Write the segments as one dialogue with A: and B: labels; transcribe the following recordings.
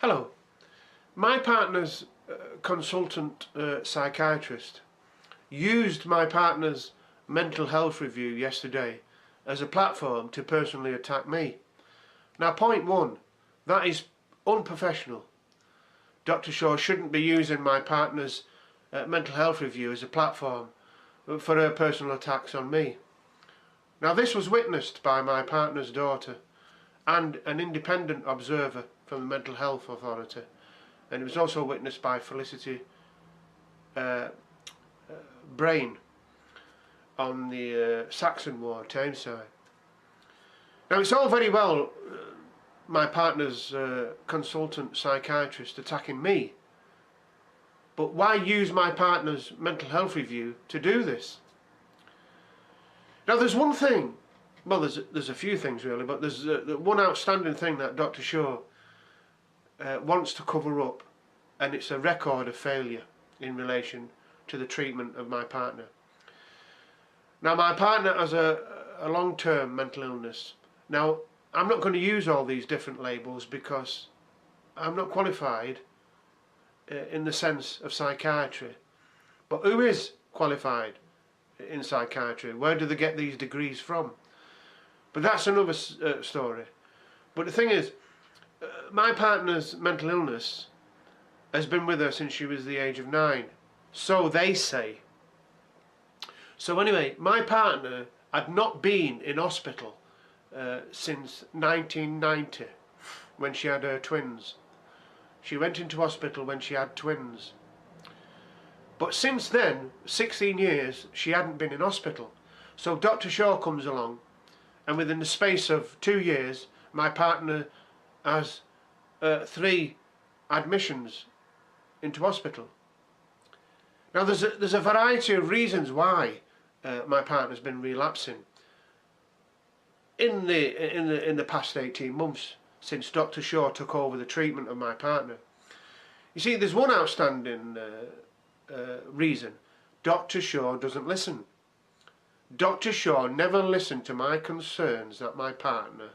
A: Hello, my partner's consultant psychiatrist used my partner's mental health review yesterday as a platform to personally attack me. Now, point one, that is unprofessional. Dr. Shaw shouldn't be using my partner's mental health review as a platform for her personal attacks on me. Now, this was witnessed by my partner's daughter and an independent observer from the Mental Health Authority, and it was also witnessed by Felicity Brain on the Saxon Ward, Tameside. Now, it's all very well my partner's consultant psychiatrist attacking me, but why use my partner's mental health review to do this? Now, there's one thing, well, there's a few things really, but there's one outstanding thing that Dr. Shaw wants to cover up, and it's a record of failure in relation to the treatment of my partner. Now, my partner has a long-term mental illness. Now, I'm not going to use all these different labels because I'm not qualified in the sense of psychiatry. But who is qualified in psychiatry? Where do they get these degrees from? But that's another story. But the thing is, my partner's mental illness has been with her since she was the age of 9. So they say. So anyway, my partner had not been in hospital since 1990, when she had her twins. She went into hospital when she had twins. But since then, 16 years, she hadn't been in hospital. So Dr. Shaw comes along, and within the space of 2 years, my partner has 3 admissions into hospital. Now, there's a variety of reasons why my partner's been relapsing in the past 18 months since Dr. Shaw took over the treatment of my partner. You see, there's one outstanding reason. Dr. Shaw doesn't listen. Dr. Shaw never listened to my concerns that my partner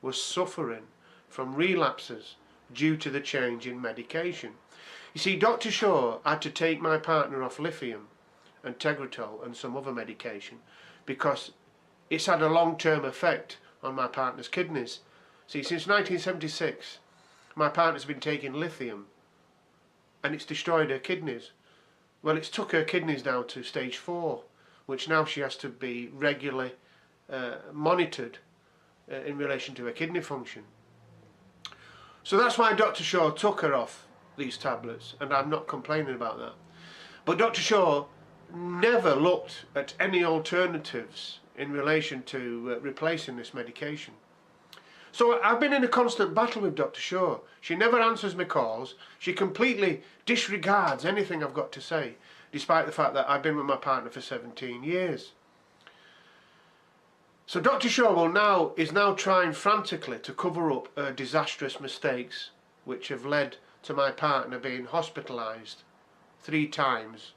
A: was suffering from relapses due to the change in medication. You see, Dr. Shaw had to take my partner off lithium and Tegretol and some other medication because it's had a long-term effect on my partner's kidneys. See, since 1976, my partner's been taking lithium and it's destroyed her kidneys. Well, it's took her kidneys down to stage 4, which now she has to be regularly monitored in relation to her kidney function. So that's why Dr. Shaw took her off these tablets, and I'm not complaining about that. But Dr. Shaw never looked at any alternatives in relation to replacing this medication. So I've been in a constant battle with Dr. Shaw. She never answers my calls. She completely disregards anything I've got to say, despite the fact that I've been with my partner for 17 years. So Dr. Shaw is now trying frantically to cover up her disastrous mistakes, which have led to my partner being hospitalised 3 times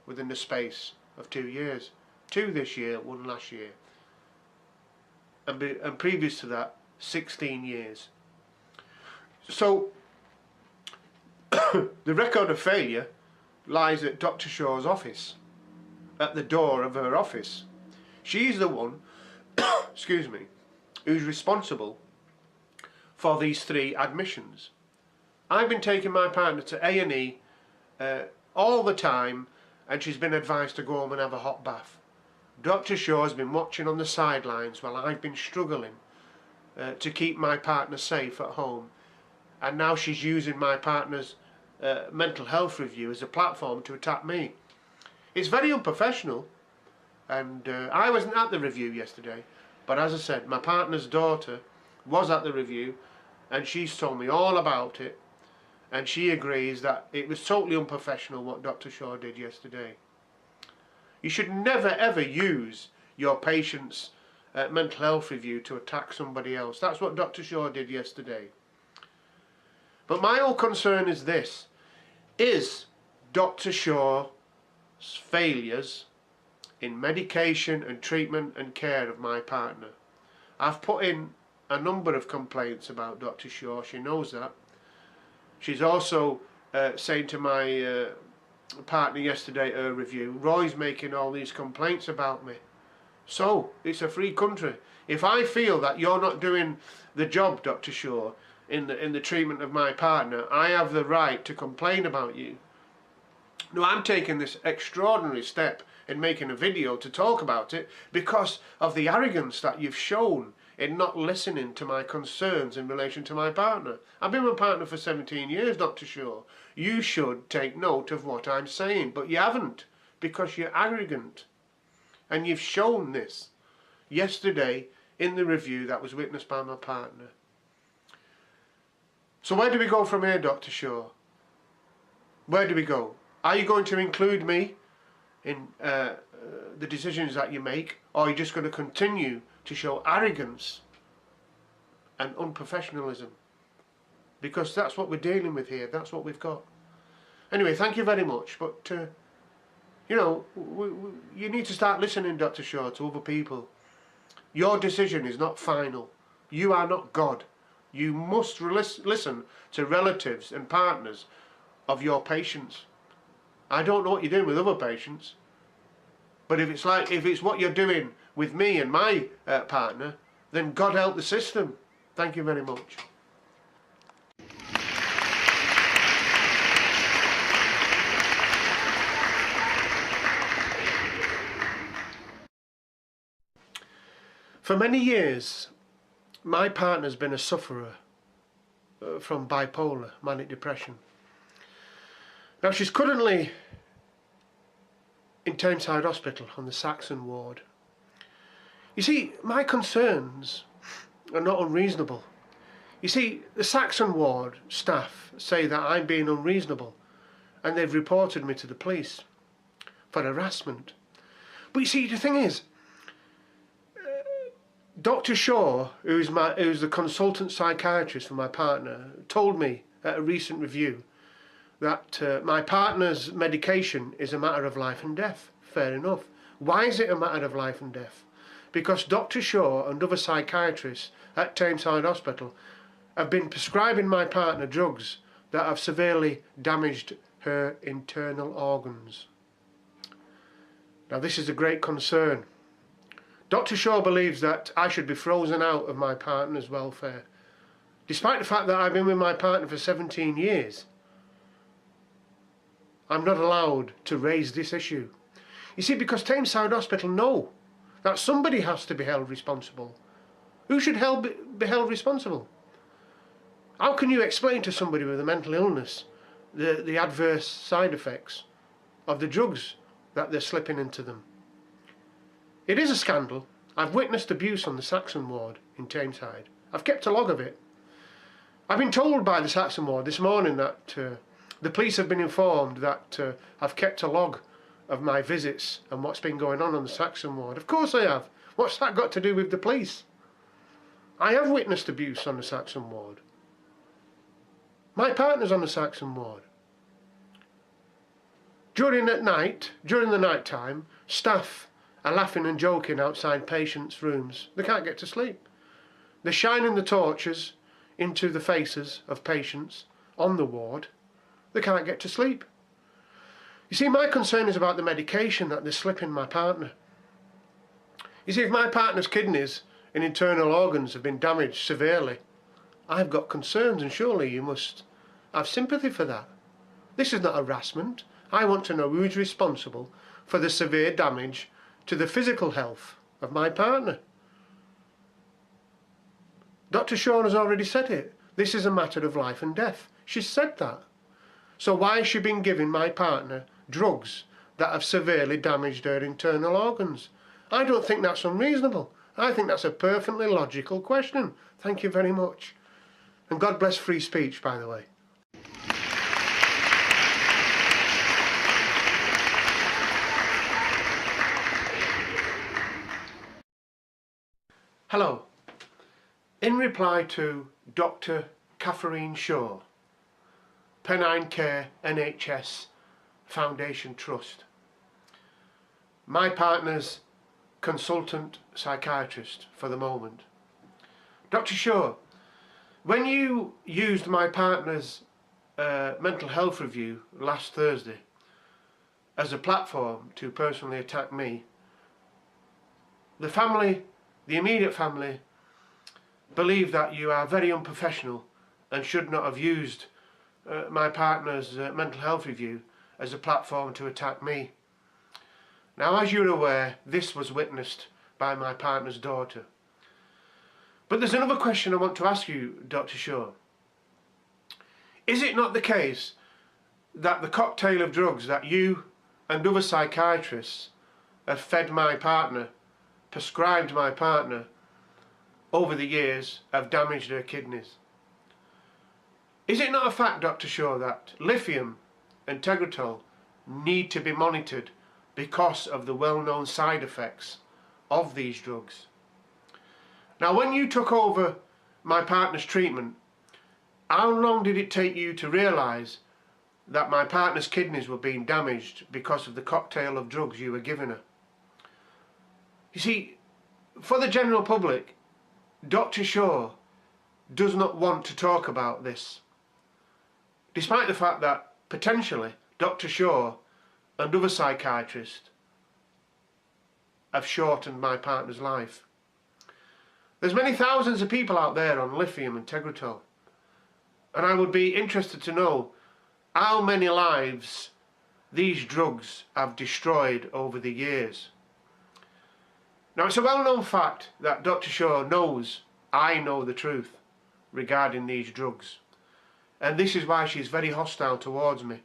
A: within the space of 2 years. 2 this year, 1 last year. And previous to that, 16 years. So the record of failure lies at Dr. Shaw's office, at the door of her office. She's the one excuse me, who's responsible for these 3 admissions. I've been taking my partner to A&E all the time, and she's been advised to go home and have a hot bath. Dr. Shaw's been watching on the sidelines while I've been struggling to keep my partner safe at home, and now she's using my partner's mental health review as a platform to attack me. It's very unprofessional, And I wasn't at the review yesterday, but as I said, my partner's daughter was at the review, and she's told me all about it, and she agrees that it was totally unprofessional what Dr. Shaw did yesterday. You should never ever use your patient's mental health review to attack somebody else. That's what Dr. Shaw did yesterday. But my whole concern is this: is Dr. Shaw's failures in medication and treatment and care of my partner. I've put in a number of complaints about Dr. Shaw. She knows that. She's also saying to my partner yesterday at her review, Roy's making all these complaints about me. So, it's a free country. If I feel that you're not doing the job, Dr. Shaw, in the treatment of my partner, I have the right to complain about you. Now, I'm taking this extraordinary step in making a video to talk about it because of the arrogance that you've shown in not listening to my concerns in relation to my partner. I've been with my partner for 17 years, Dr. Shaw. You should take note of what I'm saying, but you haven't, because you're arrogant. And you've shown this yesterday in the review that was witnessed by my partner. So where do we go from here, Dr. Shaw? Where do we go? Are you going to include me in the decisions that you make, or are you just going to continue to show arrogance and unprofessionalism? Because that's what we're dealing with here. That's what we've got. Anyway, thank you very much. But, you know, you need to start listening, Dr. Shaw, to other people. Your decision is not final. You are not God. You must listen to relatives and partners of your patients. I don't know what you're doing with other patients, but if it's what you're doing with me and my partner, then God help the system. Thank you very much. For many years, my partner's been a sufferer from bipolar, manic depression. Now, she's currently in Tameside Hospital on the Saxon Ward. You see, my concerns are not unreasonable. You see, the Saxon Ward staff say that I'm being unreasonable, and they've reported me to the police for harassment. But you see, the thing is, Dr. Shaw, who's the consultant psychiatrist for my partner, told me at a recent review that my partner's medication is a matter of life and death. Fair enough. Why is it a matter of life and death? Because Dr. Shaw and other psychiatrists at Tameside Hospital have been prescribing my partner drugs that have severely damaged her internal organs. Now, this is a great concern. Dr. Shaw believes that I should be frozen out of my partner's welfare, despite the fact that I've been with my partner for 17 years. I'm not allowed to raise this issue. You see, because Tameside Hospital know that somebody has to be held responsible. Who should be held responsible? How can you explain to somebody with a mental illness the adverse side effects of the drugs that they're slipping into them? It is a scandal. I've witnessed abuse on the Saxon Ward in Tameside. I've kept a log of it. I've been told by the Saxon Ward this morning that the police have been informed that I've kept a log of my visits and what's been going on the Saxon Ward. Of course I have. What's that got to do with the police? I have witnessed abuse on the Saxon Ward. My partner's on the Saxon Ward. During the night time, staff are laughing and joking outside patients' rooms. They can't get to sleep. They're shining the torches into the faces of patients on the ward. They can't get to sleep. You see, my concern is about the medication that they're slipping my partner. You see, if my partner's kidneys and internal organs have been damaged severely, I've got concerns, and surely you must have sympathy for that. This is not harassment. I want to know who's responsible for the severe damage to the physical health of my partner. Dr. Shaw has already said it. This is a matter of life and death. She's said that. So why has she been giving my partner drugs that have severely damaged her internal organs? I don't think that's unreasonable. I think that's a perfectly logical question. Thank you very much. And God bless free speech, by the way. Hello. In reply to Dr. Catherine Shaw, Pennine Care NHS Foundation Trust, my partner's consultant psychiatrist for the moment. Dr. Shaw, when you used my partner's mental health review last Thursday as a platform to personally attack me, the family, the immediate family, believe that you are very unprofessional and should not have used my partner's mental health review as a platform to attack me. Now, as you're aware, this was witnessed by my partner's daughter. But there's another question I want to ask you, Dr. Shaw. Is it not the case that the cocktail of drugs that you and other psychiatrists have fed my partner, prescribed my partner, over the years have damaged her kidneys? Is it not a fact, Dr. Shaw, that lithium and tegretol need to be monitored because of the well-known side effects of these drugs? Now, when you took over my partner's treatment, how long did it take you to realise that my partner's kidneys were being damaged because of the cocktail of drugs you were giving her? You see, for the general public, Dr. Shaw does not want to talk about this, despite the fact that potentially Dr. Shaw and other psychiatrists have shortened my partner's life. There's many thousands of people out there on lithium and tegretol, and I would be interested to know how many lives these drugs have destroyed over the years. Now, it's a well-known fact that Dr. Shaw knows I know the truth regarding these drugs, and this is why she's very hostile towards me.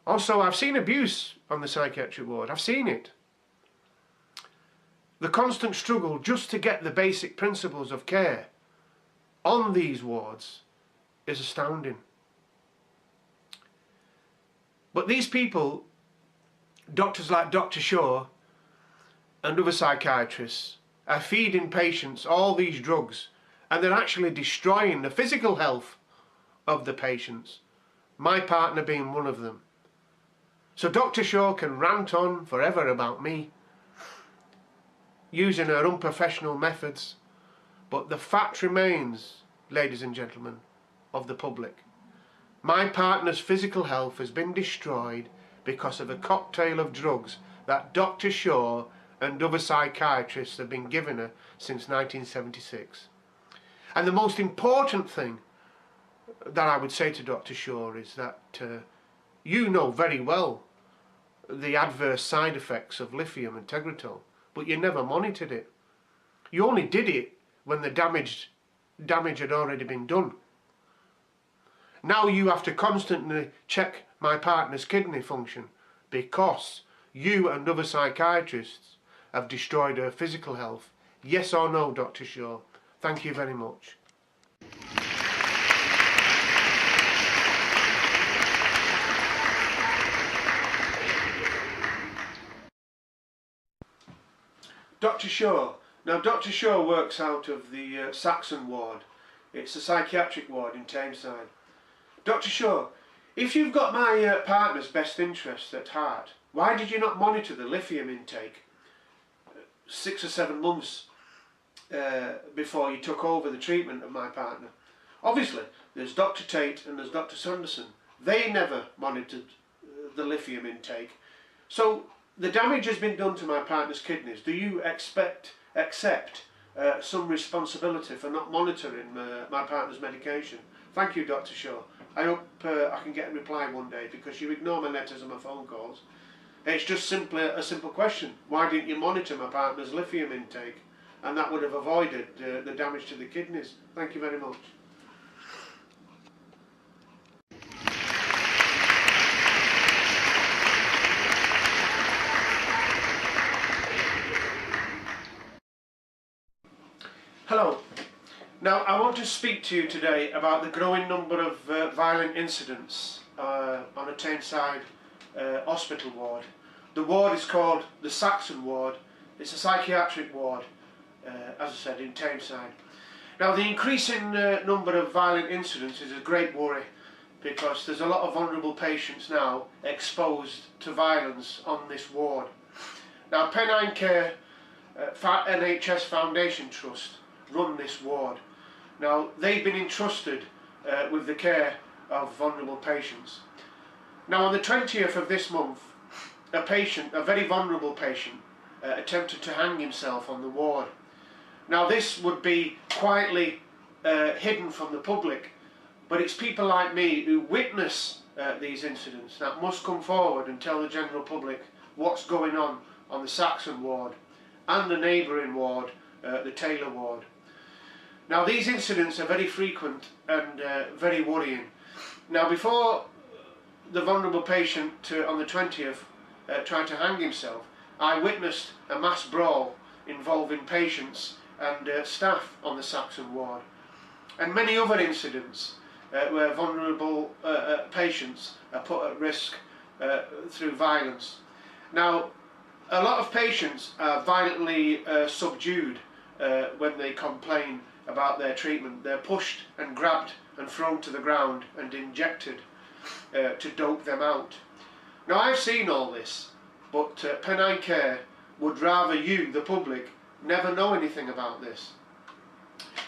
A: Also, I've seen abuse on the psychiatric ward. I've seen it. The constant struggle just to get the basic principles of care on these wards is astounding. But these people, doctors like Dr. Shaw and other psychiatrists, are feeding patients all these drugs, and they're actually destroying the physical health of the patients, my partner being one of them. So Dr. Shaw can rant on forever about me, using her unprofessional methods, but the fact remains, ladies and gentlemen of the public, my partner's physical health has been destroyed because of a cocktail of drugs that Dr. Shaw and other psychiatrists have been giving her since 1976. And the most important thing that I would say to Dr. Shaw is that you know very well the adverse side effects of lithium and tegretol, but you never monitored it. You only did it when the damage had already been done. Now you have to constantly check my partner's kidney function because you and other psychiatrists have destroyed her physical health. Yes or no, Dr. Shaw? Thank you very much. Dr. Shaw. Now, Dr. Shaw works out of the Saxon Ward. It's a psychiatric ward in Tameside. Dr. Shaw, if you've got my partner's best interests at heart, why did you not monitor the lithium intake 6 or 7 months before you took over the treatment of my partner? Obviously, there's Dr. Tate and there's Dr. Sanderson. They never monitored the lithium intake. So the damage has been done to my partner's kidneys. Do you accept some responsibility for not monitoring my partner's medication? Thank you, Dr. Shaw. I hope I can get a reply one day, because you ignore my letters and my phone calls. It's just simply a simple question. Why didn't you monitor my partner's lithium intake? And that would have avoided the damage to the kidneys. Thank you very much. Now, I want to speak to you today about the growing number of violent incidents on a Tameside hospital ward. The ward is called the Saxon Ward. It's a psychiatric ward, as I said, in Tameside. Now, the increasing number of violent incidents is a great worry, because there's a lot of vulnerable patients now exposed to violence on this ward. Now, Pennine Care NHS Foundation Trust run this ward. Now, they've been entrusted with the care of vulnerable patients. Now, on the 20th of this month, a very vulnerable patient, attempted to hang himself on the ward. Now, this would be quietly hidden from the public, but it's people like me who witness these incidents that must come forward and tell the general public what's going on the Saxon Ward and the neighbouring ward, the Taylor Ward. Now, these incidents are very frequent and very worrying. Now, before the vulnerable patient on the 20th tried to hang himself, I witnessed a mass brawl involving patients and staff on the Saxon Ward, and many other incidents where vulnerable patients are put at risk through violence. Now, a lot of patients are violently subdued when they complain about their treatment. They're pushed and grabbed and thrown to the ground and injected to dope them out. Now, I've seen all this, but Pennine Care would rather you, the public, never know anything about this.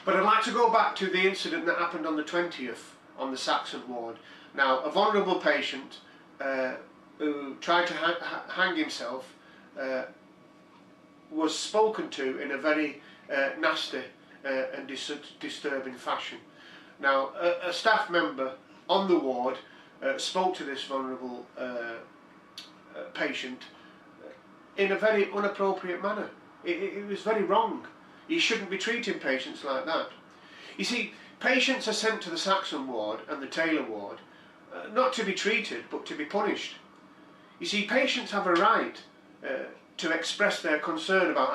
A: But I'd like to go back to the incident that happened on the 20th on the Saxon Ward. Now, a vulnerable patient who tried to hang himself was spoken to in a very nasty and disturbing fashion. Now, a staff member on the ward spoke to this vulnerable patient in a very inappropriate manner. It was very wrong. You shouldn't be treating patients like that. You see, patients are sent to the Saxon Ward and the Taylor Ward not to be treated, but to be punished. You see, patients have a right to express their concern about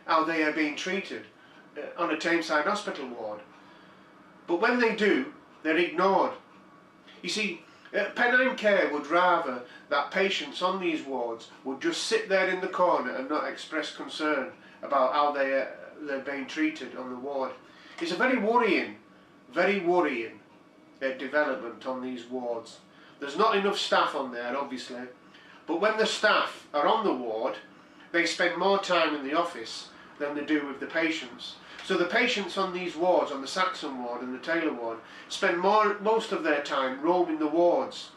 A: how they are being treated on a Tameside hospital ward. But when they do, they're ignored. You see, Pennine Care would rather that patients on these wards would just sit there in the corner and not express concern about how they're being treated on the ward. It's a very worrying development on these wards. There's not enough staff on there, obviously, but when the staff are on the ward, they spend more time in the office than they do with the patients. So the patients on these wards, on the Saxon Ward and the Taylor Ward, spend most of their time roaming the wards.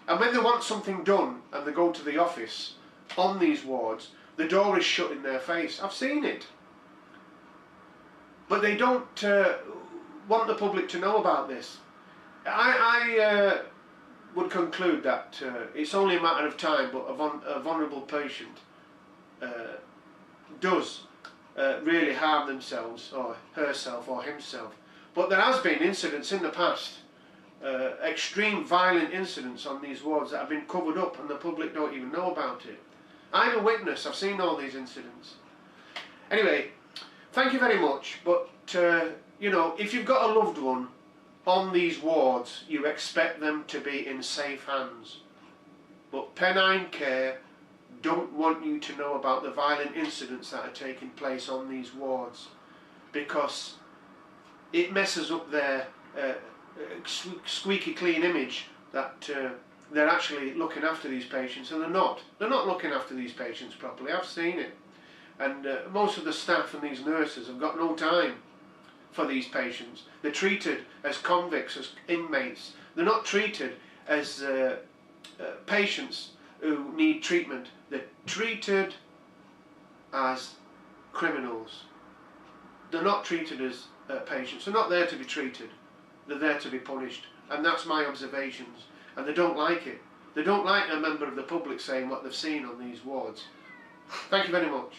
A: And when they want something done and they go to the office on these wards, the door is shut in their face. I've seen it. But they don't want the public to know about this. I would conclude that it's only a matter of time, but a vulnerable patient does really harm themselves or herself or himself. But there has been incidents in the past, extreme violent incidents on these wards that have been covered up and the public don't even know about it. I'm a witness, I've seen all these incidents. Anyway, thank you very much, but you know, if you've got a loved one on these wards, you expect them to be in safe hands. But Pennine Care don't want you to know about the violent incidents that are taking place on these wards, because it messes up their squeaky clean image that they're actually looking after these patients, and they're not. They're not looking after these patients properly. I've seen it. And most of the staff and these nurses have got no time for these patients. They're treated as convicts, as inmates. They're not treated as patients who need treatment. They're treated as criminals. They're not treated as patients. They're not there to be treated. They're there to be punished. And that's my observations. And they don't like it. They don't like a member of the public saying what they've seen on these wards. Thank you very much.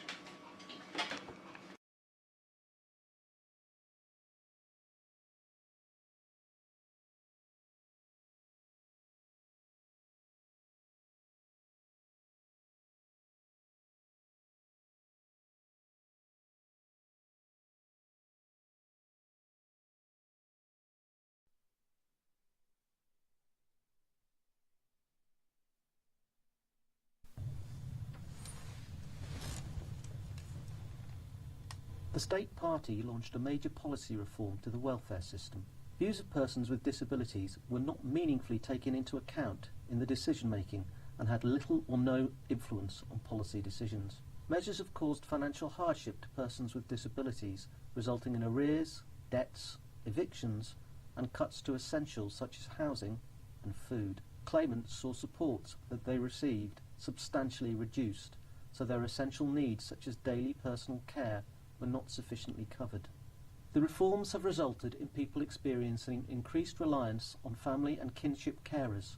B: The State Party launched a major policy reform to the welfare system. Views of persons with disabilities were not meaningfully taken into account in the decision-making and had little or no influence on policy decisions. Measures have caused financial hardship to persons with disabilities, resulting in arrears, debts, evictions, and cuts to essentials such as housing and food. Claimants saw support that they received substantially reduced, so their essential needs such as daily personal care were not sufficiently covered. The reforms have resulted in people experiencing increased reliance on family and kinship carers,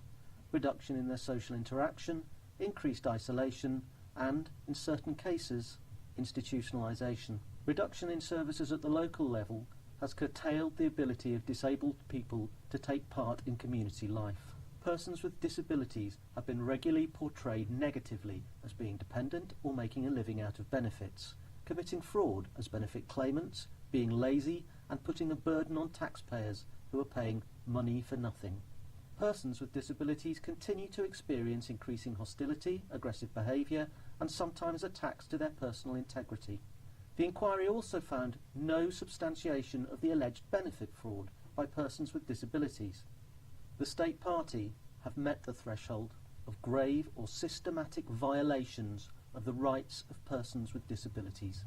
B: reduction in their social interaction, increased isolation, and, in certain cases, institutionalisation. Reduction in services at the local level has curtailed the ability of disabled people to take part in community life. Persons with disabilities have been regularly portrayed negatively as being dependent or making a living out of benefits, committing fraud as benefit claimants, being lazy, and putting a burden on taxpayers who are paying money for nothing. Persons with disabilities continue to experience increasing hostility, aggressive behaviour, and sometimes attacks to their personal integrity. The inquiry also found no substantiation of the alleged benefit fraud by persons with disabilities. The State Party have met the threshold of grave or systematic violations of the rights of persons with disabilities.